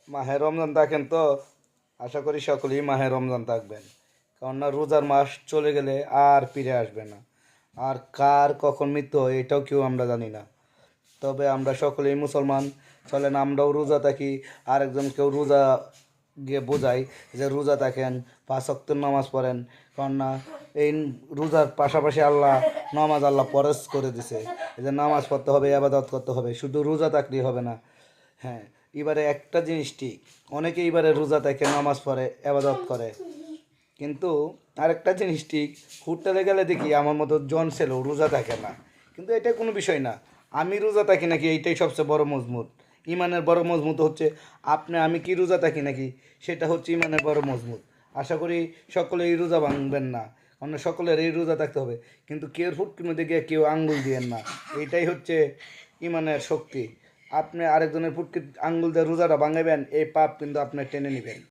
মাহে রমজান থাকেন তো, আশা করি সকলেই মাহে রমজান থাকবেন। কারণ না, রোজার মাস চলে গেলে আর ফিরে আসবে না। আর কার কখন মৃত্যু হয় এটাও কেউ আমরা জানি না। তবে আমরা সকলেই মুসলমান, চলেন আমরাও রোজা থাকি, আরেকজনকেও রোজা গিয়ে বোঝাই যে রোজা থাকেন, 5 ওয়াক্ত নামাজ পড়েন। কারণ না, এই রোজার পাশাপাশি আল্লাহ ফরজ করে দিছে, এই যে নামাজ পড়তে হবে, ইবাদত করতে হবে, শুধু রোজা থাকলেই হবে না। হ্যাঁ, এবারে একটা জিনিস ঠিক, অনেকে এবারে রোজা থাকে, নামাজ পড়ে, ইবাদত করে, কিন্তু আরেকটা জিনিস ঠিক, হোটেলে গেলে দেখি আমার মতো জন ছেলেও রোজা থাকে না। কিন্তু এটা কোনো বিষয় না, আমি রোজা থাকি নাকি এইটাই সবচেয়ে বড় মজবুত। ইমানের বড় মজবুত হচ্ছে আমি কি রোজা থাকি নাকি, সেটা হচ্ছে ইমানের বড় মজবুত। আশা করি সকলে এই রোজা ভাঙবেন না, কারণ সকলের এই রোজা থাকতে হবে। কিন্তু কেউ ফুটকির মধ্যে গিয়ে কেউ আঙ্গুল দিয়েন না, এইটাই হচ্ছে ইমানের শক্তি। আপনি আরেকজনের ফুটকির আঙ্গুল দিয়ে রোজাটা ভাঙাবেন, এই পাপ কিন্তু আপনি টেনে নেবেন।